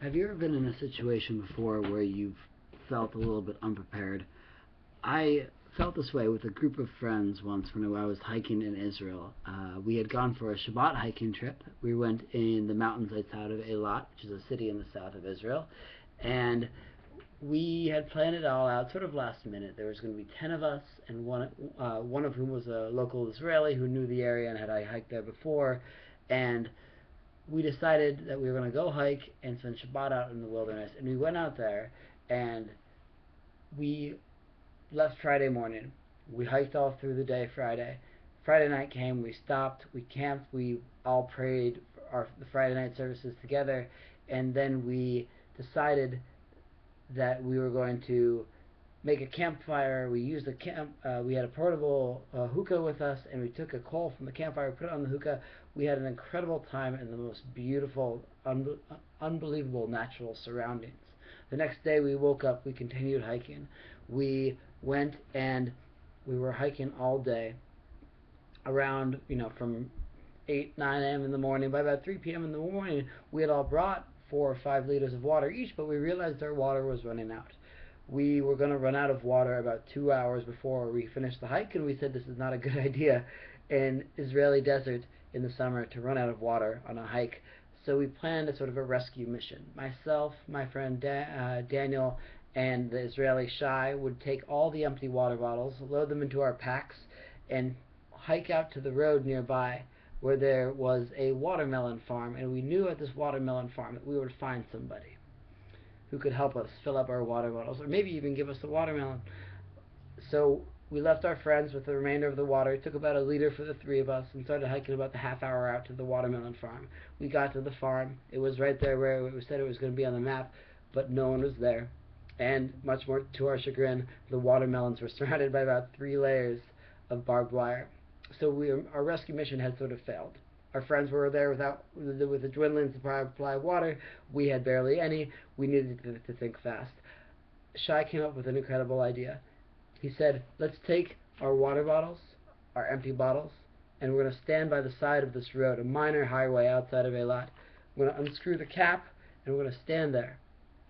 Have you ever been in a situation before where you've felt a little bit unprepared? I felt this way with a group of friends once when I was hiking in Israel. We had gone for a Shabbat hiking trip. We went in the mountains outside of Eilat, which is a city in the south of Israel, and we had planned it all out sort of last minute. There was going to be 10 of us, and one of whom was a local Israeli who knew the area and had hiked there before, and we decided that we were going to go hike and spend Shabbat out in the wilderness. And we went out there, and we left Friday morning. We hiked all through the day Friday. Friday night came, we stopped, we camped, we all prayed the Friday night services together, and then we decided that we were going to make a campfire. We used we had a portable hookah with us, and we took a coal from the campfire, put it on the hookah. We had an incredible time in the most beautiful, unbelievable natural surroundings. The next day we woke up, we continued hiking. We went and we were hiking all day around, from 8, 9 a.m. in the morning. By about 3 p.m. in the morning, we had all brought 4 or 5 liters of water each, but we realized our water was running out. We were going to run out of water about 2 hours before we finished the hike, and we said this is not a good idea in Israeli desert in the summer to run out of water on a hike. So we planned a sort of a rescue mission. Myself, my friend Daniel, and the Israeli Shai would take all the empty water bottles, load them into our packs, and hike out to the road nearby where there was a watermelon farm, and we knew at this watermelon farm that we would find somebody who could help us fill up our water bottles, or maybe even give us the watermelon. So we left our friends with the remainder of the water. It took about a liter for the 3 of us, and started hiking about the half hour out to the watermelon farm. We got to the farm. It was right there where we said it was going to be on the map, but no one was there. And much more to our chagrin, the watermelons were surrounded by about 3 layers of barbed wire. So our rescue mission had sort of failed. Our friends were there with a dwindling supply of water. We had barely any. We needed to think fast. Shai came up with an incredible idea. He said, let's take our water bottles, our empty bottles, and we're going to stand by the side of this road, a minor highway outside of Eilat. We're going to unscrew the cap, and we're going to stand there,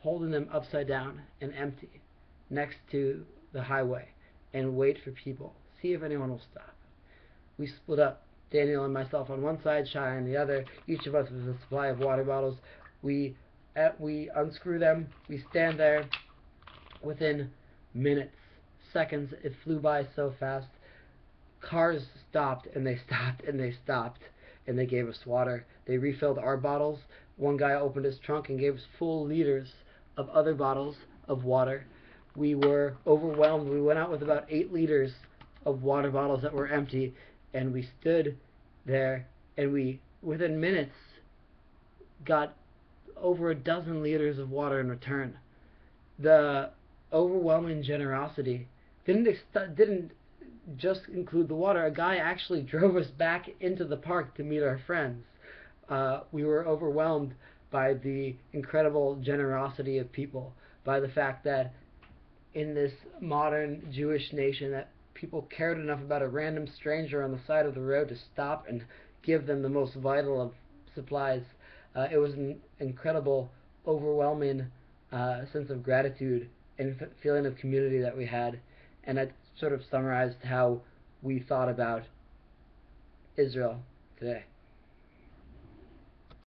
holding them upside down and empty, next to the highway, and wait for people. See if anyone will stop. We split up, Daniel and myself on one side, Shai on the other, each of us with a supply of water bottles. We unscrew them, we stand there. Within minutes, seconds, it flew by so fast. Cars stopped, and they stopped, and they stopped, and they gave us water. They refilled our bottles. One guy opened his trunk and gave us full liters of other bottles of water. We were overwhelmed. We went out with about 8 liters of water bottles that were empty, and we stood there, and we, within minutes, got over a dozen liters of water in return. The overwhelming generosity didn't just include the water. A guy actually drove us back into the park to meet our friends. We were overwhelmed by the incredible generosity of people, by the fact that in this modern Jewish nation that people cared enough about a random stranger on the side of the road to stop and give them the most vital of supplies. It was an incredible, overwhelming sense of gratitude and feeling of community that we had, and that sort of summarized how we thought about Israel today.